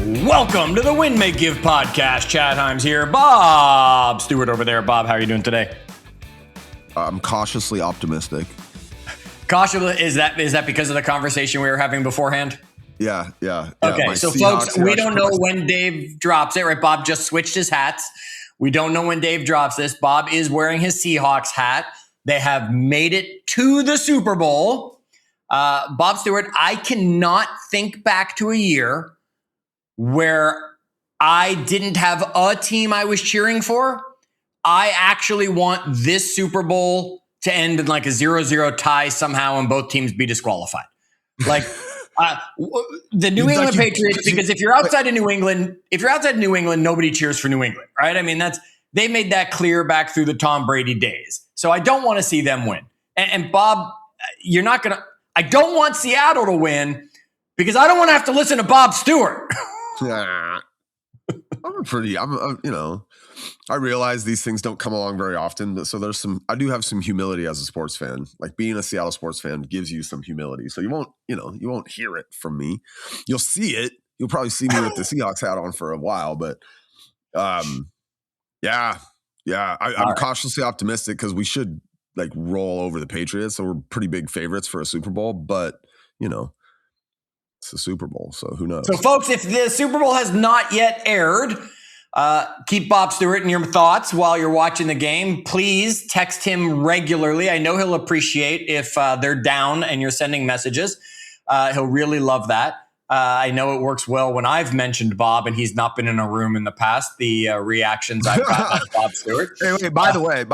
Welcome to the Win May Give podcast. Chad Hyams here. Bob Stewart over there. Bob, how are you doing today? I'm cautiously optimistic. Cautiously, is that because of the conversation we were having beforehand? Yeah. Okay, so folks, we don't know when Dave drops it, right? Bob just switched his hats. We don't know when Dave drops this. Bob is wearing his Seahawks hat. They have made it to the Super Bowl. Bob Stewart, I cannot think back to a year where I didn't have a team I was cheering for. I actually want this Super Bowl to end in like a 0-0 tie somehow and both teams be disqualified. Like the New England Patriots, because if you're outside of New England, nobody cheers for New England, right? I mean, they made that clear back through the Tom Brady days. So I don't want to see them win. And Bob, I don't want Seattle to win because I don't want to have to listen to Bob Stewart. Yeah. I realize these things don't come along very often, but so I do have some humility as a sports fan. Like being a Seattle sports fan gives you some humility. So you won't hear it from me. You'll see it. You'll probably see me with the Seahawks hat on for a while, but I'm cautiously optimistic because we should like roll over the Patriots. So we're pretty big favorites for a Super Bowl, but it's the Super Bowl, so who knows? So, folks, if the Super Bowl has not yet aired, keep Bob Stewart in your thoughts while you're watching the game. Please text him regularly. I know he'll appreciate if they're down and you're sending messages. He'll really love that. I know it works well when I've mentioned Bob and he's not been in a room in the past. The reactions I've gotten out of Bob Stewart. Hey, by the way,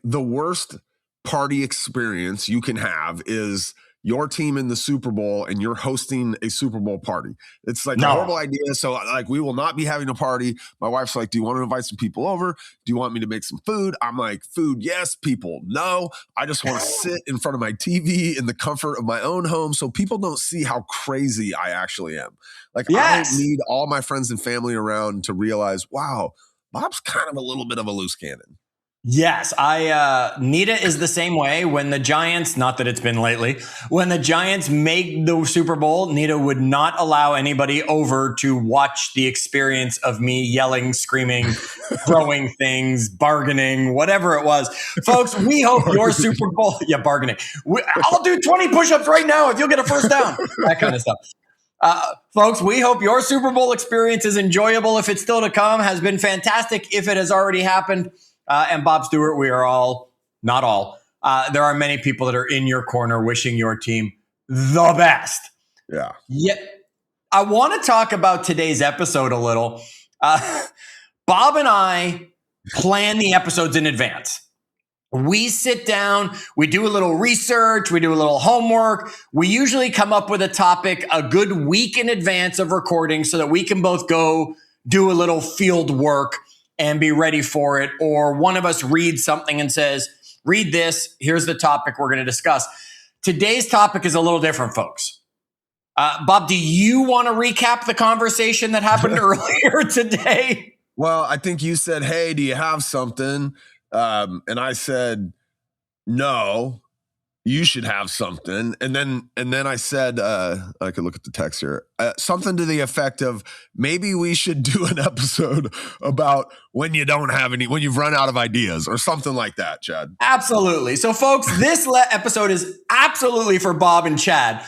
the worst party experience you can have is your team in the Super Bowl and you're hosting a Super Bowl party. It's like a horrible idea. So like, we will not be having a party. My wife's like, do you want to invite some people over? Do you want me to make some food? I'm like, food, yes. People, no. I just want to sit in front of my TV in the comfort of my own home so people don't see how crazy I actually am. Like, yes. I don't need all my friends and family around to realize, wow, Bob's kind of a little bit of a loose cannon. Yes, Nita is the same way. When the Giants, not that it's been lately, when the Giants make the Super Bowl, Nita would not allow anybody over to watch the experience of me yelling, screaming, throwing things, bargaining, whatever it was. Folks, we hope your Super Bowl, bargaining. I'll do 20 push-ups right now if you'll get a first down. That kind of stuff. Folks, we hope your Super Bowl experience is enjoyable if it's still to come, has been fantastic if it has already happened. And Bob Stewart, we are all, not all, there are many people that are in your corner wishing your team the best. Yeah. Yet, I want to talk about today's episode a little. Bob and I plan the episodes in advance. We sit down, we do a little research, we do a little homework. We usually come up with a topic a good week in advance of recording so that we can both go do a little field work and be ready for it. Or one of us reads something and says, read this, here's the topic we're going to discuss. Today's topic is a little different, folks. Bob, do you want to recap the conversation that happened earlier today? Well, I think you said, hey, do you have something? And I said, no, you should have something. And then I said, I could look at the text here, something to the effect of maybe we should do an episode about when you've run out of ideas or something like that, Chad. Absolutely. So folks, this episode is absolutely for Bob and Chad.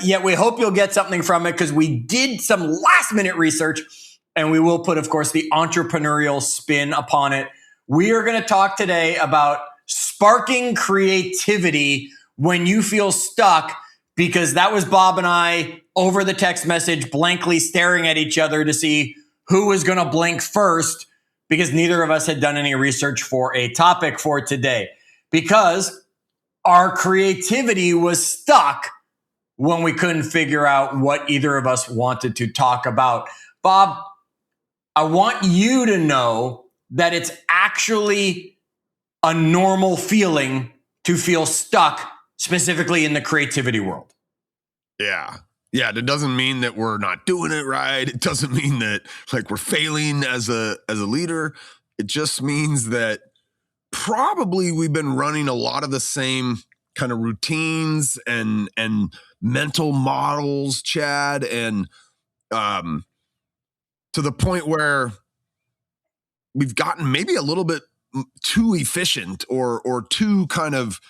Yet we hope you'll get something from it because we did some last minute research and we will put, of course, the entrepreneurial spin upon it. We are going to talk today about sparking creativity when you feel stuck, because that was Bob and I over the text message blankly staring at each other to see who was going to blink first, because neither of us had done any research for a topic for today, because our creativity was stuck when we couldn't figure out what either of us wanted to talk about. Bob, I want you to know that it's actually a normal feeling to feel stuck, specifically in the creativity world. Yeah. That doesn't mean that we're not doing it right. It doesn't mean that like we're failing as a leader. It just means that probably we've been running a lot of the same kind of routines and mental models, Chad, and to the point where we've gotten maybe a little bit too efficient or too kind of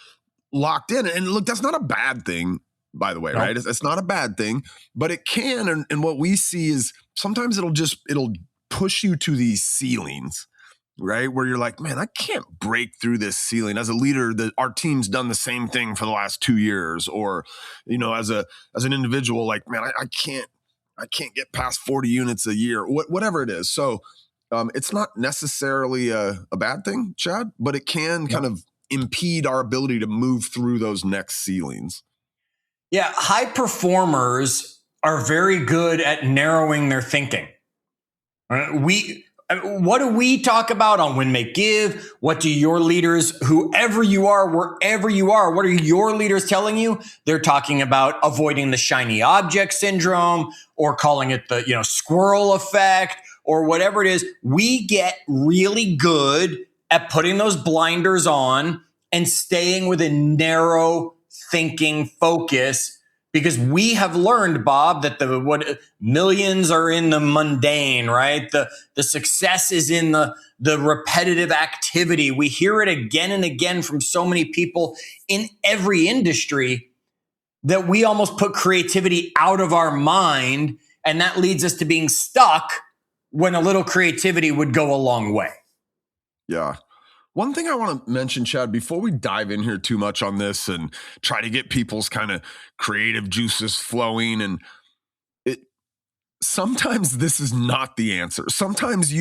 locked in. And look, that's not a bad thing, by the way, No. right? It's not a bad thing, but it can. And what we see is sometimes it'll push you to these ceilings, right? Where you're like, man, I can't break through this ceiling. As a leader, our team's done the same thing for the last 2 years, or, as an individual, like, man, I can't get past 40 units a year, whatever it is. So it's not necessarily a bad thing, Chad, but it can kind of impede our ability to move through those next ceilings. Yeah, high performers are very good at narrowing their thinking. What do we talk about on Win, Make, Give? What do your leaders, whoever you are, wherever you are, what are your leaders telling you? They're talking about avoiding the shiny object syndrome, or calling it the squirrel effect, or whatever it is. We get really good at putting those blinders on and staying with a narrow thinking focus, because we have learned, Bob, that what millions are in the mundane, right? The success is in the repetitive activity. We hear it again and again from so many people in every industry that we almost put creativity out of our mind, and that leads us to being stuck when a little creativity would go a long way. Yeah. One thing I want to mention, Chad, before we dive in here too much on this and try to get people's kind of creative juices flowing, and sometimes this is not the answer. Sometimes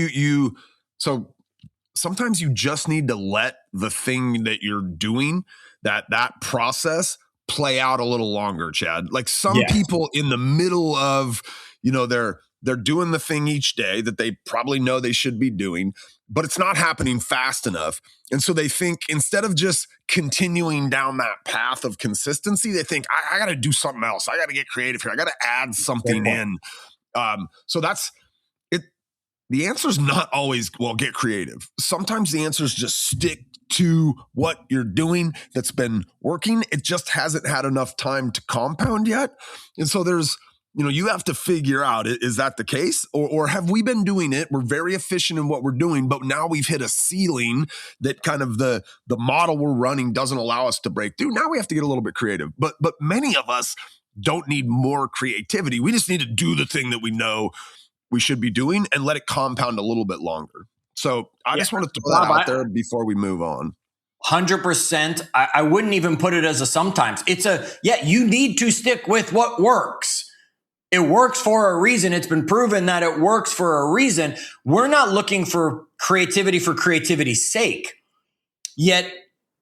sometimes you just need to let the thing that you're doing, that process, play out a little longer, Chad. Like some people in the middle of, they're doing the thing each day that they probably know they should be doing, but it's not happening fast enough. And so they think, instead of just continuing down that path of consistency, they think, I got to do something else. I got to get creative here. I got to add something in. So that's it. The answer is not always, well, get creative. Sometimes the answer is just stick to what you're doing that's been working. It just hasn't had enough time to compound yet. And so there's, you have to figure out, is that the case? Or have we been doing it? We're very efficient in what we're doing, but now we've hit a ceiling that kind of the model we're running doesn't allow us to break through. Now we have to get a little bit creative. But many of us don't need more creativity. We just need to do the thing that we know we should be doing and let it compound a little bit longer. So I just wanted to put that out there before we move on. 100%. I wouldn't even put it as a sometimes. It's you need to stick with what works. It works for a reason. It's been proven that it works for a reason. We're not looking for creativity's sake. Yet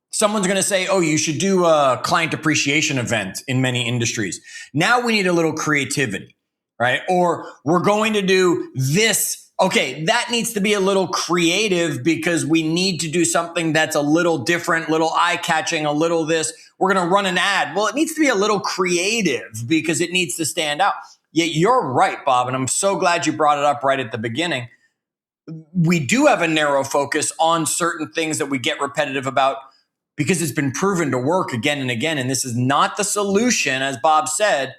someone's going to say, oh, you should do a client appreciation event in many industries. Now we need a little creativity, right? Or we're going to do this. Okay, that needs to be a little creative because we need to do something that's a little different, little eye-catching, a little this. We're going to run an ad. Well, it needs to be a little creative because it needs to stand out. Yet you're right, Bob, and I'm so glad you brought it up right at the beginning. We do have a narrow focus on certain things that we get repetitive about because it's been proven to work again and again. And this is not the solution, as Bob said,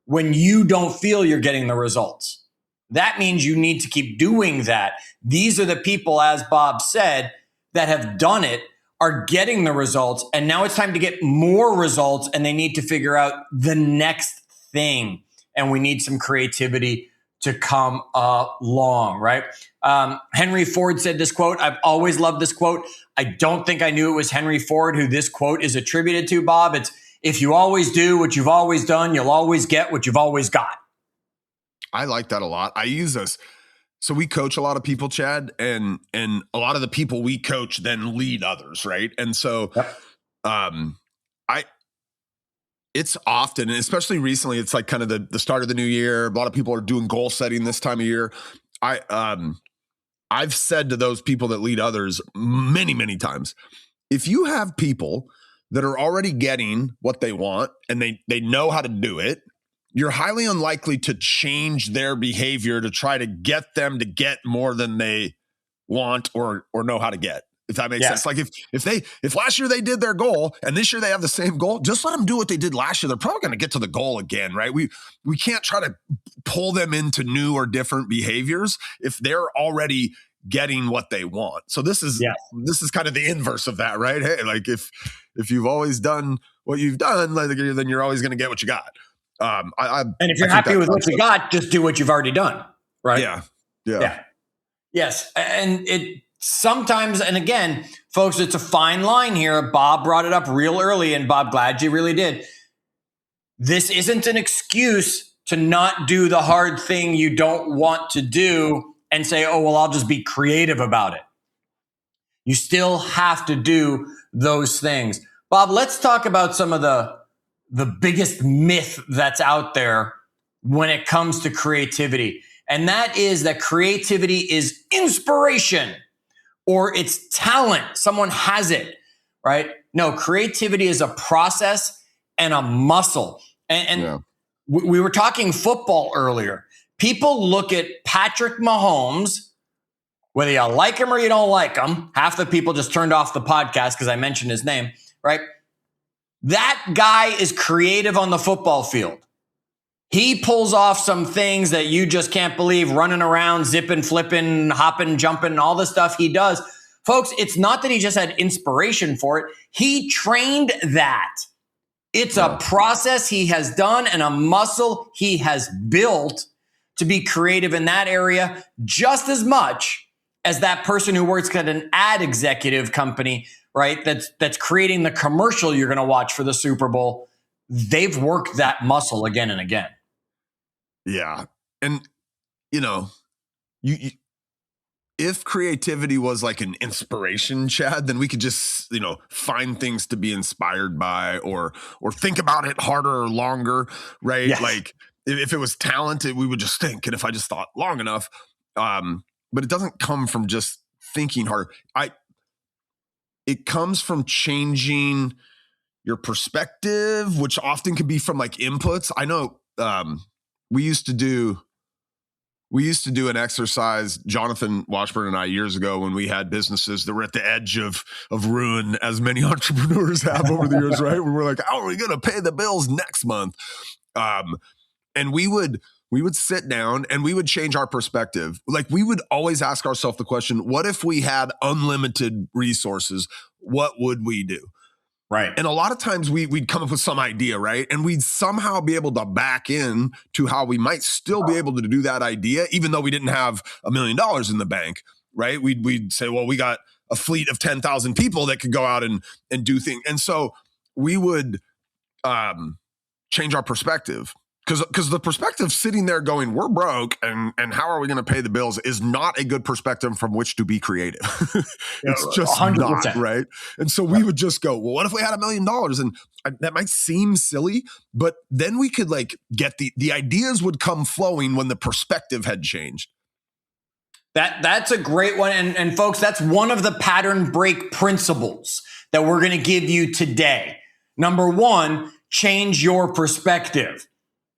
when you don't feel you're getting the results. That means you need to keep doing that. These are the people, as Bob said, that have done it, are getting the results. And now it's time to get more results, and they need to figure out the next thing. And we need some creativity to come along, right? Henry Ford said this quote. I've always loved this quote. I don't think I knew it was Henry Ford who this quote is attributed to, Bob. It's, if you always do what you've always done, you'll always get what you've always got. I like that a lot. I use this. So we coach a lot of people, Chad, and a lot of the people we coach then lead others, right? And so it's often, and especially recently, it's like kind of the start of the new year. A lot of people are doing goal setting this time of year. I've said to those people that lead others many, many times, if you have people that are already getting what they want and they know how to do it, you're highly unlikely to change their behavior to try to get them to get more than they want or know how to get. If that makes sense. Like if last year they did their goal and this year they have the same goal, just let them do what they did last year. They're probably going to get to the goal again, right? We can't try to pull them into new or different behaviors if they're already getting what they want. So this is kind of the inverse of that, right? Hey, like if you've always done what you've done, like, then you're always going to get what you got. And if you're happy with what you got, just do what you've already done, right? Yeah. Yes, and it sometimes, and again, folks, it's a fine line here. Bob brought it up real early, and Bob, glad you really did. This isn't an excuse to not do the hard thing you don't want to do and say, oh, well, I'll just be creative about it. You still have to do those things. Bob, let's talk about some of the biggest myth that's out there when it comes to creativity. And that is that creativity is inspiration or it's talent. Someone has it, right? No, creativity is a process and a muscle. And we were talking football earlier. People look at Patrick Mahomes, whether you like him or you don't like him. Half the people just turned off the podcast because I mentioned his name, right? That guy is creative on the football field. He pulls off some things that you just can't believe, running around, zipping, flipping, hopping, jumping, all the stuff he does. Folks, it's not that he just had inspiration for it. He trained that. It's a process he has done and a muscle he has built to be creative in that area just as much as that person who works at an ad executive company, right? That's creating the commercial you're going to watch for the Super Bowl. They've worked that muscle again and again. Yeah. And, if creativity was like an inspiration, Chad, then we could just, find things to be inspired by or think about it harder or longer, right? Yes. Like if it was talented, we would just think. And if I just thought long enough, but it doesn't come from just thinking harder. It comes from changing your perspective, which often can be from like inputs. I know, we used to do an exercise, Jonathan Washburn and I, years ago when we had businesses that were at the edge of ruin, as many entrepreneurs have over the years, right? We were like, how are we going to pay the bills next month? And we would sit down and we would change our perspective. Like we would always ask ourselves the question, what if we had unlimited resources? What would we do? Right. And a lot of times we'd come up with some idea, right? And we'd somehow be able to back in to how we might still be able to do that idea, even though we didn't have $1 million in the bank, right? We'd say, well, we got a fleet of 10,000 people that could go out and do things. And so we would change our perspective. Because the perspective sitting there going, we're broke and how are we going to pay the bills is not a good perspective from which to be creative. It's just 100%. Not, right? And so we would just go, well, what if we had $1 million? And that might seem silly, but then we could like get the ideas would come flowing when the perspective had changed. That's a great one. And folks, that's one of the pattern break principles that we're going to give you today. Number one, change your perspective.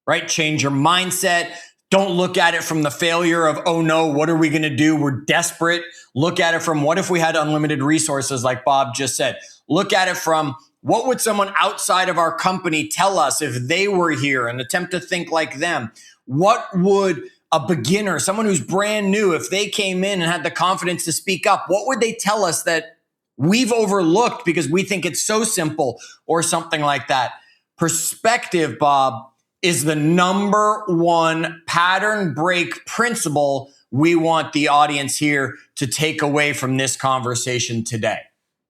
Right? Change your mindset. Don't look at it from the failure of, oh no, what are we going to do? We're desperate. Look at it from what if we had unlimited resources, like Bob just said. Look at it from what would someone outside of our company tell us if they were here, and attempt to think like them. What would a beginner, someone who's brand new, if they came in and had the confidence to speak up, what would they tell us that we've overlooked because we think it's so simple or something like that? Perspective, Bob, is the number one pattern break principle we want the audience here to take away from this conversation today.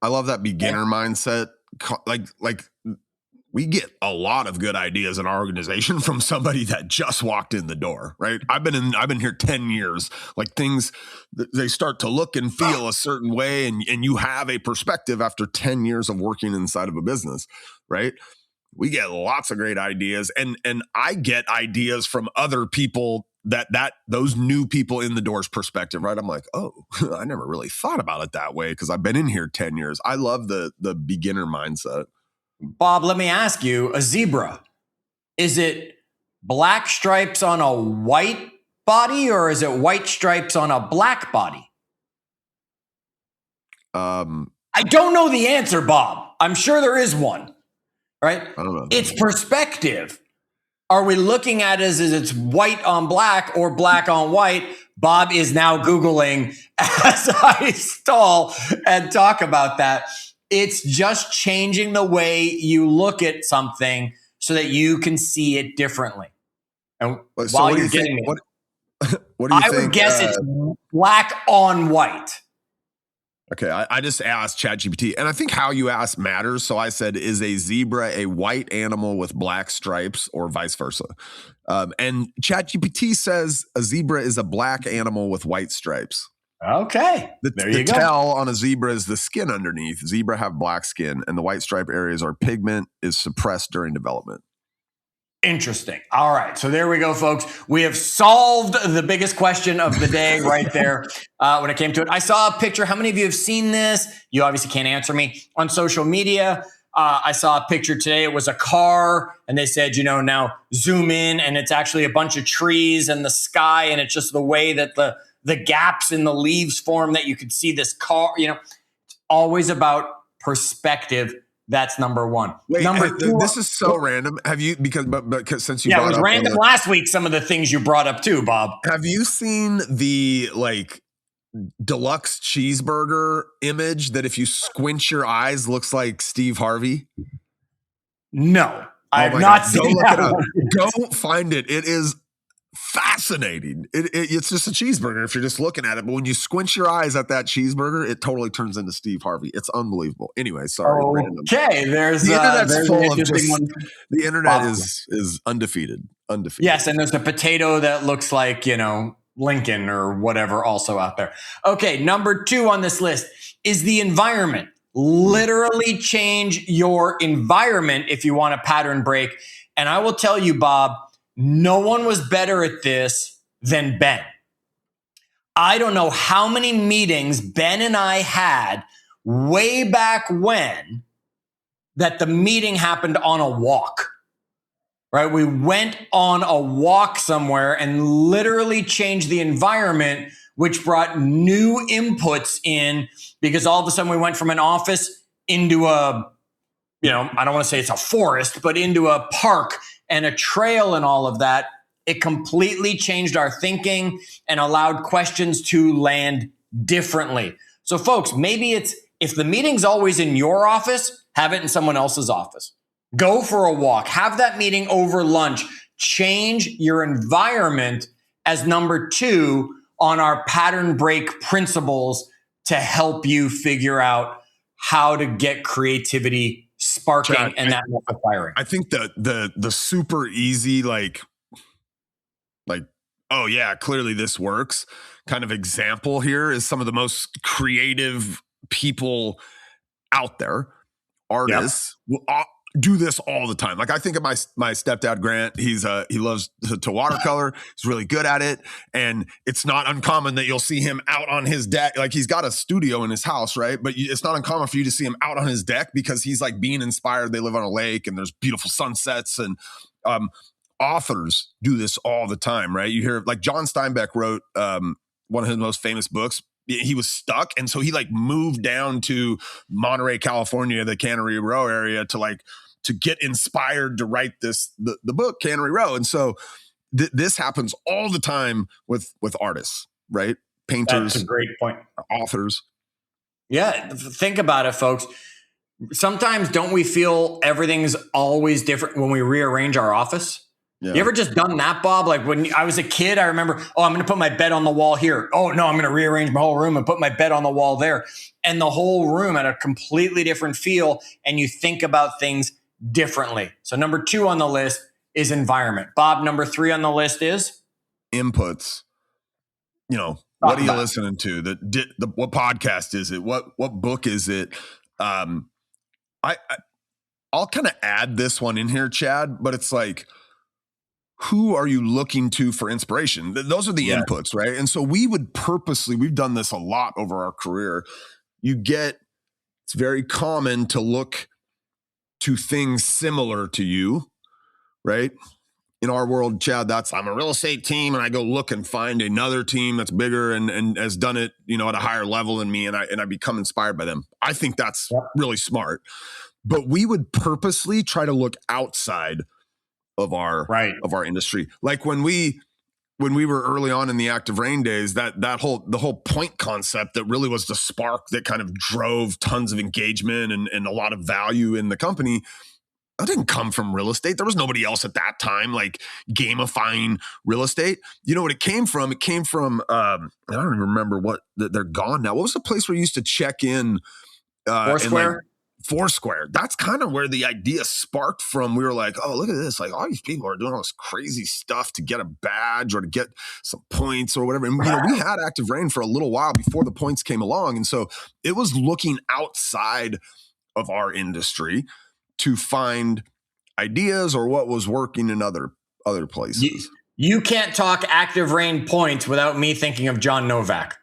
I love that beginner mindset. Like we get a lot of good ideas in our organization from somebody that just walked in the door, right? I've been here 10 years. Like things, they start to look and feel a certain way, and you have a perspective after 10 years of working inside of a business, right? We get lots of great ideas, and I get ideas from other people that those new people in the door's perspective, right? I'm like, oh, I never really thought about it that way because I've been in here 10 years. I love the beginner mindset. Bob, let me ask you, a zebra, is it black stripes on a white body or is it white stripes on a black body? I don't know the answer, Bob. I'm sure there is one, right? I don't know. It's perspective. Are we looking at it as it's white on black or black on white? Bob is now Googling as I stall and talk about that. It's just changing the way you look at something so that you can see it differently. And So while you're getting it, what do you I think? would guess it's black on white. Okay, I just asked ChatGPT, and I think how you ask matters. So I said, is a zebra a white animal with black stripes or vice versa? And ChatGPT says a zebra is a black animal with white stripes. Okay, there you go. The tail on a zebra is the skin underneath. Zebra have black skin, and the white stripe areas are pigment is suppressed during development. Interesting. All right. So there we go, folks. We have solved the biggest question of the day right there when it came to it. I saw a picture. How many of you have seen this? You obviously can't answer me on social media. I saw a picture today. It was a car, and they said, now zoom in, and it's actually a bunch of trees and the sky, and it's just the way that the gaps in the leaves form that you could see this car. It's always about perspective. That's number one. Wait, number two, this is so random. Have you because since you it brought was up random last week. Some of the things you brought up too, Bob. Have you seen the deluxe cheeseburger image that if you squint your eyes looks like Steve Harvey? No, I have not seen that one. Go find it. It is fascinating. It's just a cheeseburger if you're just looking at it, but when you squint your eyes at that cheeseburger, it totally turns into Steve Harvey. It's unbelievable. Anyway, sorry. Okay, there's the internet's full of the internet Bob. is undefeated. Yes, and there's a potato that looks like Lincoln or whatever also out there. Okay, number 2 on this list is the environment. Literally change your environment if you want a pattern break. And I will tell you, Bob, no one was better at this than Ben. I don't know how many meetings Ben and I had way back when that the meeting happened on a walk, right? We went on a walk somewhere and literally changed the environment, which brought new inputs in because all of a sudden we went from an office into I don't want to say it's a forest, but into a park and a trail and all of that. It completely changed our thinking and allowed questions to land differently. So folks, maybe it's, if the meeting's always in your office, have it in someone else's office. Go for a walk, have that meeting over lunch, change your environment as number 2 on our pattern break principles to help you figure out how to get creativity sparking Chad, and that firing. I think the super easy like oh yeah, clearly this works kind of example here is some of the most creative people out there, artists. Yep. Will do this all the time. Like I think of my stepdad Grant. He loves to watercolor. He's really good at it, and it's not uncommon that you'll see him out on his deck. Like he's got a studio in his house, right? But it's not uncommon for you to see him out on his deck because he's like being inspired. They live on a lake, and there's beautiful sunsets. And authors do this all the time, right? You hear like John Steinbeck wrote one of his most famous books. He was stuck, and so he like moved down to Monterey, California, the Cannery Row area to get inspired to write the book Cannery Row. And so this happens all the time with artists, right? Painters. That's a great point. Authors. Yeah, think about it, folks. Sometimes don't we feel everything's always different when we rearrange our office? Yeah. You ever just done that, Bob? Like when I was a kid, I remember, I'm going to put my bed on the wall here. Oh, no, I'm going to rearrange my whole room and put my bed on the wall there. And the whole room had a completely different feel. And you think about things differently. So number 2 on the list is environment. Bob, number 3 on the list is? Inputs. What are you listening to? What podcast is it? What book is it? I'll kind of add this one in here, Chad, but it's like, who are you looking to for inspiration? Those are the inputs, right? And so we've done this a lot over our career. It's very common to look to things similar to you, right? in our world, Chad, I'm a real estate team, and I go look and find another team that's bigger and has done it, at a higher level than me, and I become inspired by them. I think that's really smart. But we would purposely try to look outside of our industry. Like when we were early on in the Active Rain days, the whole point concept that really was the spark that kind of drove tons of engagement and a lot of value in the company. That didn't come from real estate. There was nobody else at that time like gamifying real estate. You know what it came from? It came from I don't even remember what. They're gone now. What was the place where you used to check in? Foursquare. Foursquare. That's kind of where the idea sparked from. We were like, oh, look at this. Like all these people are doing all this crazy stuff to get a badge or to get some points or whatever. And we had Active Rain for a little while before the points came along. And so it was looking outside of our industry to find ideas or what was working in other places. You can't talk Active Rain points without me thinking of John Novak.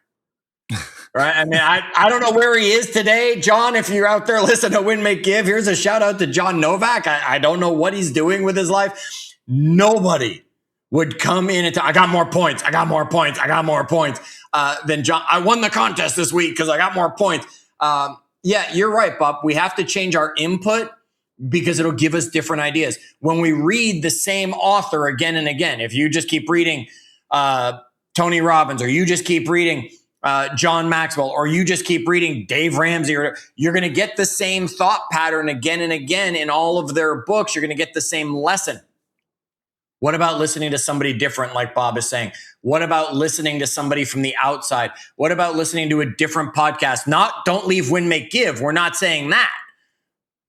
Right? I mean, I don't know where he is today. John, if you're out there listening to Win, Make, Give, here's a shout out to John Novak. I don't know what he's doing with his life. Nobody would come in and I got more points. I got more points. I got more points than John. I won the contest this week because I got more points. Yeah, you're right, Bob. We have to change our input because it'll give us different ideas. When we read the same author again and again, if you just keep reading Tony Robbins, or you just keep reading John Maxwell, or you just keep reading Dave Ramsey, or you're going to get the same thought pattern again and again in all of their books. You're going to get the same lesson. What about listening to somebody different, like Bob is saying? What about listening to somebody from the outside? What about listening to a different podcast? Don't leave Win, Make, Give. We're not saying that.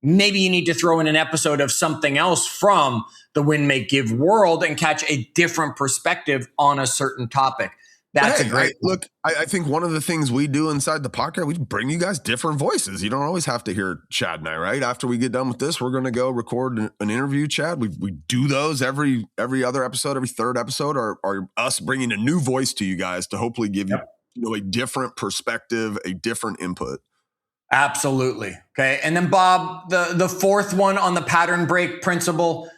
Maybe you need to throw in an episode of something else from the Win, Make, Give world and catch a different perspective on a certain topic. That's a great look. I think one of the things we do inside the podcast, we bring you guys different voices. You don't always have to hear Chad and I, right? After we get done with this, we're going to go record an interview, Chad. We do those every other episode, every third episode, are us bringing a new voice to you guys to hopefully give you a different perspective, a different input. Absolutely. Okay. And then Bob, the fourth one on the pattern break principle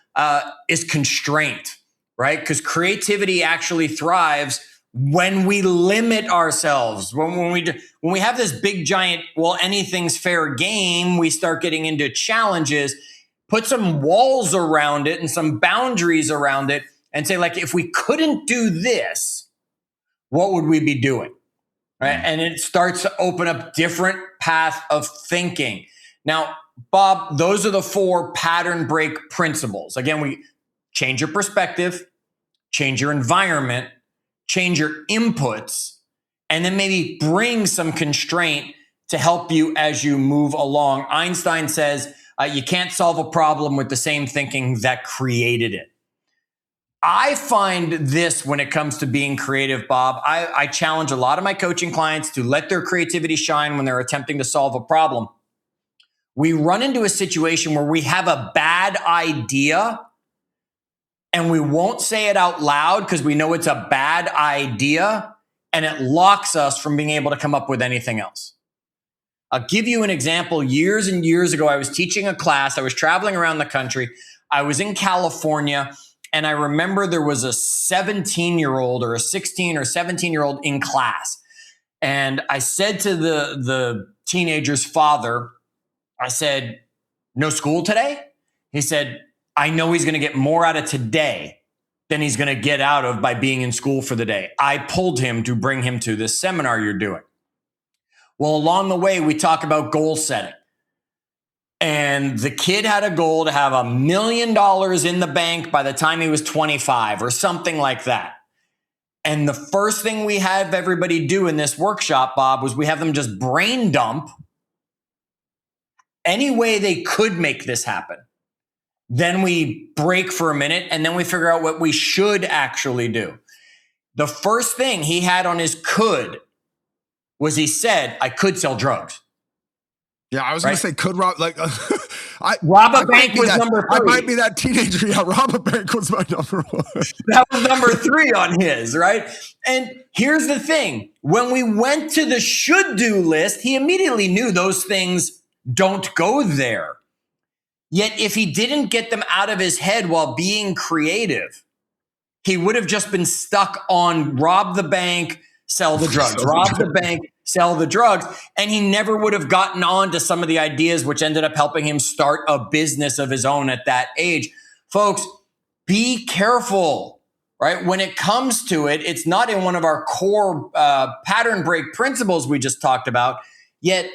is constraint, right? Because creativity actually thrives when we limit ourselves. When we have this big giant, well, anything's fair game, we start getting into challenges, put some walls around it and some boundaries around it and say, like, if we couldn't do this, what would we be doing? Right? And it starts to open up different path of thinking. Now, Bob, those are the 4 pattern break principles. Again, we change your perspective, change your environment, change your inputs, and then maybe bring some constraint to help you as you move along. Einstein says you can't solve a problem with the same thinking that created it. I find this when it comes to being creative, Bob. I challenge a lot of my coaching clients to let their creativity shine when they're attempting to solve a problem. We run into a situation where we have a bad idea and we won't say it out loud because we know it's a bad idea, and it locks us from being able to come up with anything else. I'll give you an example. Years and years ago, I was teaching a class. I was traveling around the country. I was in California. And I remember there was a 17-year-old or a 16 or 17-year-old in class. And I said to the teenager's father, I said, no school today? He said, I know he's going to get more out of today than he's going to get out of by being in school for the day. I pulled him to bring him to this seminar you're doing. Well, along the way, we talk about goal setting. And the kid had a goal to have $1 million in the bank by the time he was 25 or something like that. And the first thing we have everybody do in this workshop, Bob, was we have them just brain dump any way they could make this happen. Then we break for a minute and then we figure out what we should actually do. The first thing he had on his could was he said, I could sell drugs. Yeah, I was going to say, could rob, like, rob a bank was number 3. I might be that teenager. Yeah, rob a bank was my number 1. That was number 3 on his, right? And here's the thing. When we went to the should do list, he immediately knew those things don't go there. Yet if he didn't get them out of his head while being creative, he would have just been stuck on rob the bank, sell the drugs, rob the bank, sell the drugs. And he never would have gotten on to some of the ideas which ended up helping him start a business of his own at that age. Folks, be careful, right? When it comes to it, it's not in one of our core pattern break principles we just talked about, yet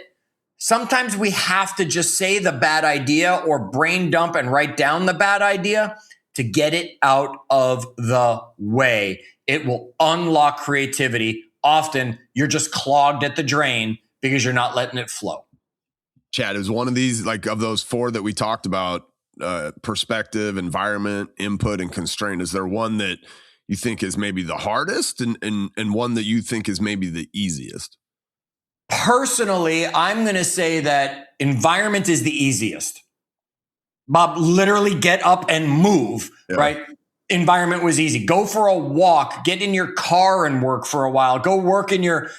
sometimes we have to just say the bad idea or brain dump and write down the bad idea to get it out of the way. It will unlock creativity. Often you're just clogged at the drain because you're not letting it flow. Chad, is one of these, like of those four that we talked about, perspective, environment, input, and constraint, is there one that you think is maybe the hardest and one that you think is maybe the easiest? Personally, I'm going to say that environment is the easiest. Bob, literally get up and move, right? Environment was easy. Go for a walk, get in your car and work for a while. Go work in your,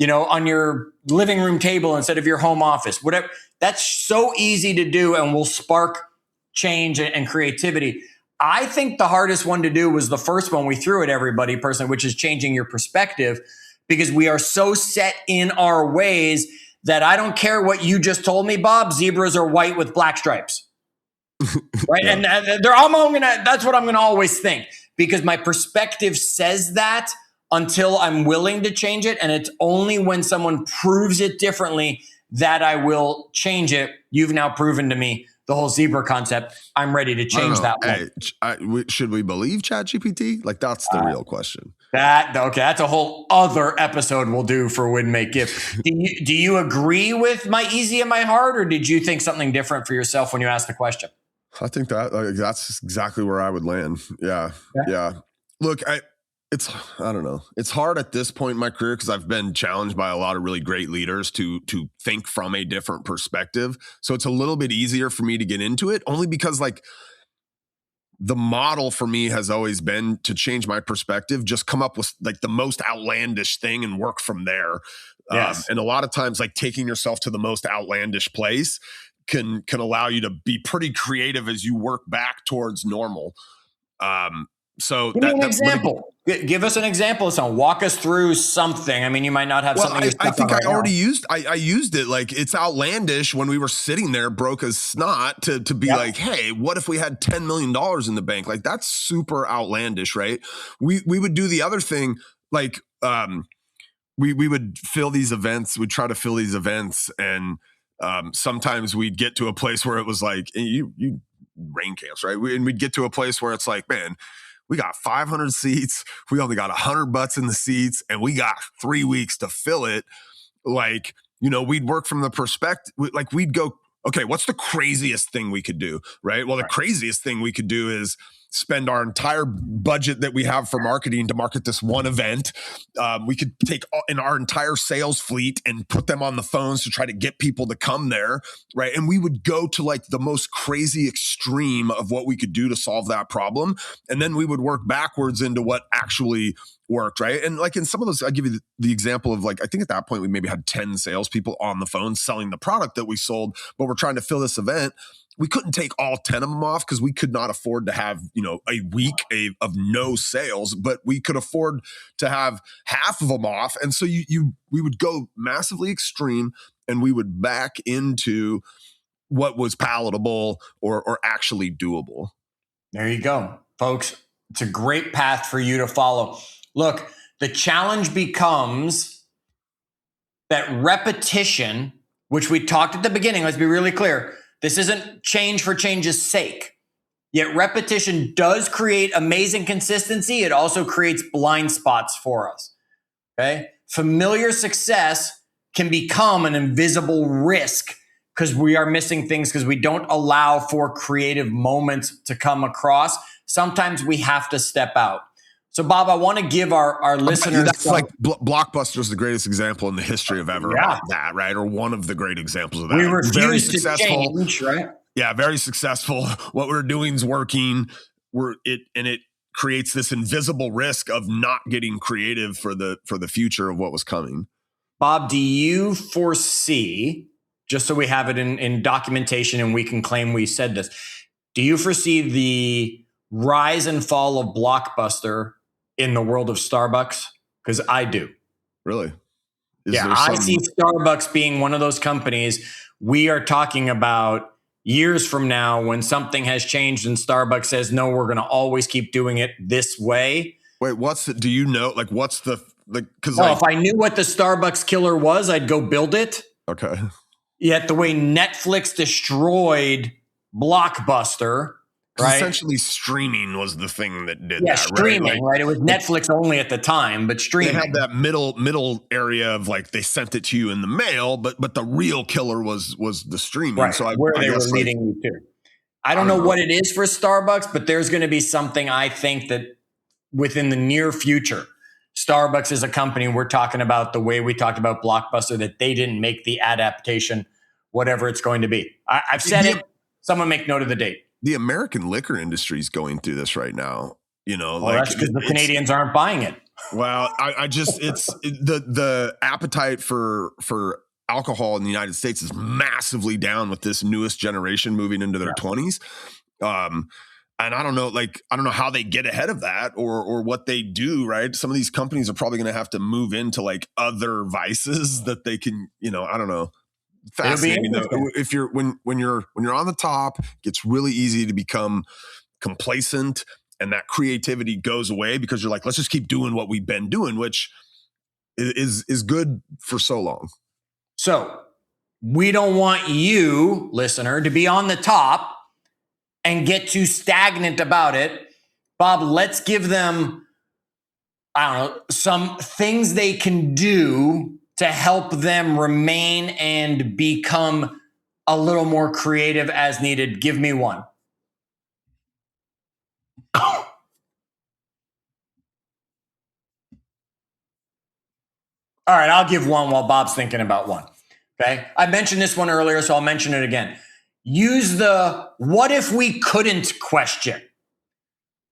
on your living room table instead of your home office, whatever. That's so easy to do and will spark change and creativity. I think the hardest one to do was the first one we threw at everybody personally, which is changing your perspective, because we are so set in our ways that I don't care what you just told me, Bob, zebras are white with black stripes. Right. Yeah. And that's what I'm going to always think, because my perspective says that until I'm willing to change it. And it's only when someone proves it differently that I will change it. You've now proven to me the whole zebra concept. I'm ready to change that one. Should we believe ChatGPT? Like, that's the real question. That's a whole other episode we'll do for Win Make Give. Do you agree with my easy and my hard, or did you think something different for yourself when you asked the question? I think that's exactly where I would land. Yeah. Look, I don't know. It's hard at this point in my career because I've been challenged by a lot of really great leaders to think from a different perspective. So it's a little bit easier for me to get into it, only because like the model for me has always been to change my perspective, just come up with like the most outlandish thing and work from there. Yes. And a lot of times, like taking yourself to the most outlandish place can allow you to be pretty creative as you work back towards normal. So give me an example. Give us an example of something. Walk us through something. I mean, you might not have something. I think I already used. I used it. Like, it's outlandish when we were sitting there broke as snot to be like, hey, what if we had $10 million in the bank? Like, that's super outlandish, right? We would do the other thing, like we would fill these events. We'd try to fill these events, and sometimes we'd get to a place where it was like you rain camps, right? And we'd get to a place where it's like, man, we got 500 seats. We only got 100 butts in the seats, and we got 3 weeks to fill it. Like, we'd work from the perspective, like we'd go, okay, what's the craziest thing we could do, right? Well, the craziest thing we could do is spend our entire budget that we have for marketing to market this one event. We could take in our entire sales fleet and put them on the phones to try to get people to come there, right? And we would go to like the most crazy extreme of what we could do to solve that problem. And then we would work backwards into what actually worked, right? And like in some of those, I'll give you the example of like, I think at that point we maybe had 10 salespeople on the phone selling the product that we sold, but we're trying to fill this event. We couldn't take all 10 of them off because we could not afford to have, a week of no sales, but we could afford to have half of them off. And so we would go massively extreme, and we would back into what was palatable or actually doable. There you go, folks. It's a great path for you to follow. Look, the challenge becomes that repetition, which we talked at the beginning. Let's be really clear. This isn't change for change's sake. Yet repetition does create amazing consistency. It also creates blind spots for us. Okay? Familiar success can become an invisible risk because we are missing things because we don't allow for creative moments to come across. Sometimes we have to step out. So, Bob, I want to give our listeners... That's like Blockbuster is the greatest example in the history of ever about that, right? Or one of the great examples of that. We refuse to change, right? Yeah, very successful. What we're doing is working. It creates this invisible risk of not getting creative for the future of what was coming. Bob, do you foresee, just so we have it in documentation and we can claim we said this. Do you foresee the rise and fall of Blockbuster in the world of Starbucks? Because I do. Really? I see Starbucks being one of those companies. We are talking about years from now when something has changed and Starbucks says, no, we're going to always keep doing it this way. Wait, do you know, like, what's the, because if I knew what the Starbucks killer was, I'd go build it. Okay. Yet the way Netflix destroyed Blockbuster, right? Essentially streaming was the thing that did that. Yeah, streaming, right? It was Netflix only at the time, but streaming. They had that middle area of like, they sent it to you in the mail, but the real killer was the streaming. Right, so where they were leading you to. I don't know what it is for Starbucks, but there's going to be something I think that within the near future, Starbucks is a company we're talking about the way we talked about Blockbuster, that they didn't make the adaptation, whatever it's going to be. I've said it. Someone make note of the date. The American liquor industry is going through this right now. That's because the Canadians aren't buying it. Well, it's the appetite for alcohol in the United States is massively down with this newest generation moving into their 20s. And I don't know how they get ahead of that or what they do, right? Some of these companies are probably going to have to move into like other vices that they can, I don't know. Fascinating though. If you're when you're on the top, it gets really easy to become complacent and that creativity goes away because you're like, let's just keep doing what we've been doing, which is good for so long. So we don't want you, listener, to be on the top and get too stagnant about it. Bob, let's give them, some things they can do to help them remain and become a little more creative as needed. Give me one. All right, I'll give one while Bob's thinking about one. Okay. I mentioned this one earlier, so I'll mention it again. Use the what if we couldn't question,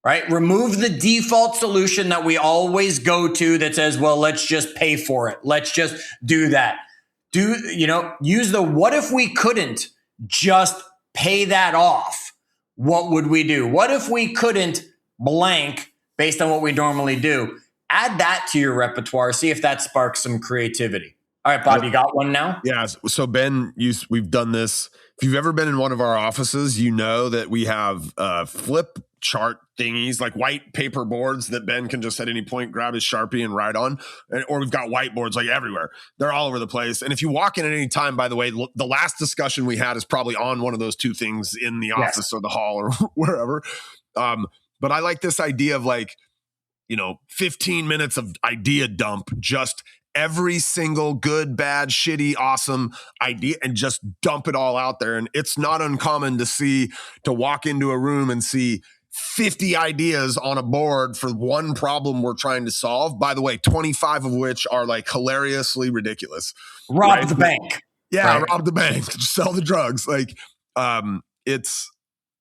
right? Remove the default solution that we always go to that says, well, let's just pay for it. Let's just do that. Use the what if we couldn't just pay that off? What would we do? What if we couldn't blank based on what we normally do? Add that to your repertoire. See if that sparks some creativity. All right, Bob, you got one now? Yeah. So Ben, we've done this. If you've ever been in one of our offices, you know that we have flip chart thingies, like white paper boards that Ben can just at any point grab his Sharpie and write on. Or we've got whiteboards like everywhere. They're all over the place. And if you walk in at any time, by the way, the last discussion we had is probably on one of those two things in the office or the hall or wherever. But I like this idea of 15 minutes of idea dump, just every single good, bad, shitty, awesome idea and just dump it all out there. And it's not uncommon to walk into a room and see 50 ideas on a board for one problem we're trying to solve. By the way, 25 of which are like hilariously ridiculous. Rob the bank. Yeah, right? Rob the bank, sell the drugs.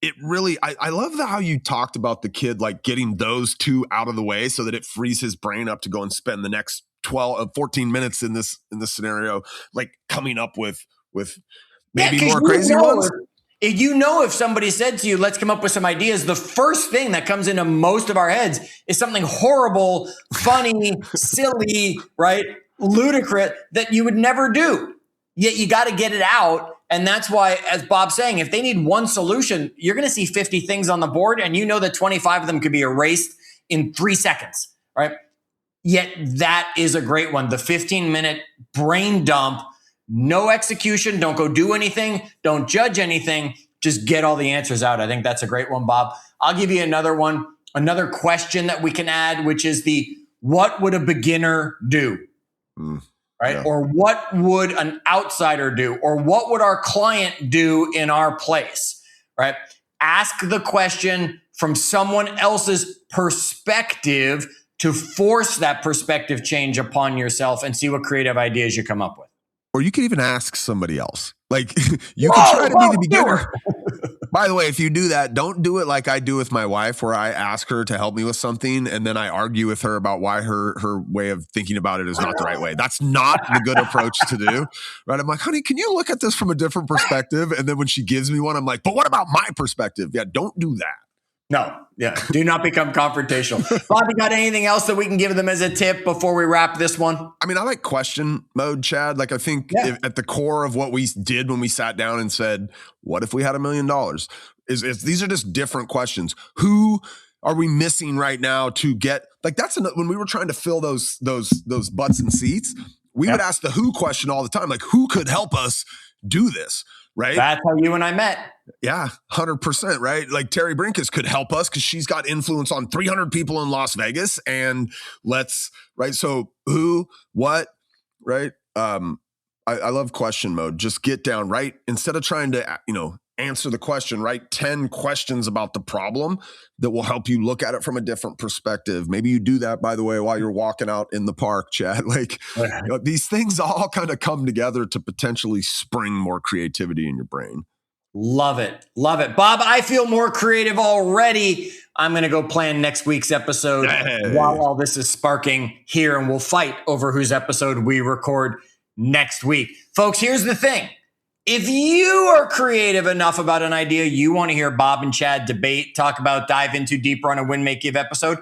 It really, I love how you talked about the kid, like getting those two out of the way so that it frees his brain up to go and spend the next 14 minutes in this scenario, like coming up with maybe more crazy ones. If somebody said to you, let's come up with some ideas, the first thing that comes into most of our heads is something horrible, funny, silly, right? Ludicrous that you would never do. Yet you got to get it out. And that's why, as Bob's saying, if they need one solution, you're going to see 50 things on the board and you know that 25 of them could be erased in 3 seconds, right? Yet that is a great one. The 15-minute brain dump, no execution. Don't go do anything. Don't judge anything. Just get all the answers out. I think that's a great one, Bob. I'll give you another one, another question that we can add, which is what would a beginner do? Right? Yeah. Or what would an outsider do? Or what would our client do in our place? Right? Ask the question from someone else's perspective to force that perspective change upon yourself and see what creative ideas you come up with. Or you could even ask somebody else. Like you can try to be the beginner. By the way, if you do that, don't do it like I do with my wife, where I ask her to help me with something and then I argue with her about why her way of thinking about it is not the right way. That's not the good approach to do, right? I'm like, honey, can you look at this from a different perspective? And then when she gives me one, I'm like, but what about my perspective? Yeah, don't do that. No, yeah. Do not become confrontational. Bob, you got anything else that we can give them as a tip before we wrap this one? I mean, I like question mode, Chad. Like, I think at the core of what we did when we sat down and said, what if we had $1 million? Is these are just different questions. Who are we missing right now to get, like, when we were trying to fill those butts and seats, we would ask the who question all the time. Like, who could help us do this? Right. That's how you and I met. Yeah, 100%. Right. Like Terry Brinkus could help us because she's got influence on 300 people in Las Vegas. And right. So who, what, right. I love question mode. Just get down, right? Instead of trying to, answer the question, write 10 questions about the problem that will help you look at it from a different perspective. Maybe you do that, by the way, while you're walking out in the park, Chad. Like, these things all kind of come together to potentially spring more creativity in your brain. Love it. Love it. Bob, I feel more creative already. I'm going to go plan next week's episode while all this is sparking here, and we'll fight over whose episode we record next week. Folks, here's the thing. If you are creative enough about an idea you want to hear Bob and Chad debate, talk about, dive into deeper on a Win, Make, Give episode,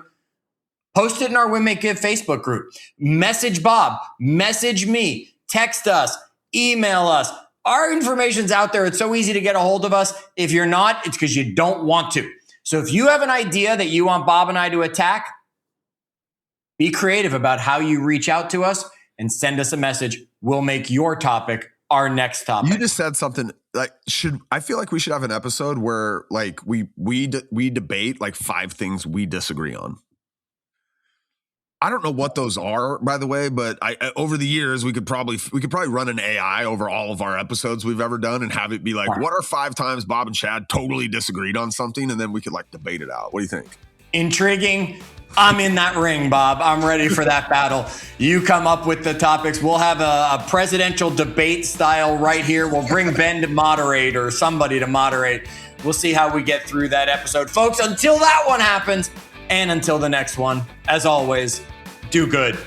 post it in our Win, Make, Give Facebook group. Message Bob, message me, text us, email us. Our information's out there. It's so easy to get a hold of us. If you're not, it's because you don't want to. So if you have an idea that you want Bob and I to attack, be creative about how you reach out to us and send us a message. We'll make your topic our next topic. You just said something like, I feel like we should have an episode where like we debate like 5 things we disagree on. I don't know what those are, by the way, but over the years we could probably run an AI over all of our episodes we've ever done and have it be like, what are 5 times Bob and Chad totally disagreed on something, and then we could like debate it out. What do you think? Intriguing. I'm in that ring, Bob. I'm ready for that battle. You come up with the topics. We'll have a presidential debate style right here. We'll bring Ben to moderate or somebody to moderate. We'll see how we get through that episode. Folks, until that one happens and until the next one, as always, do good.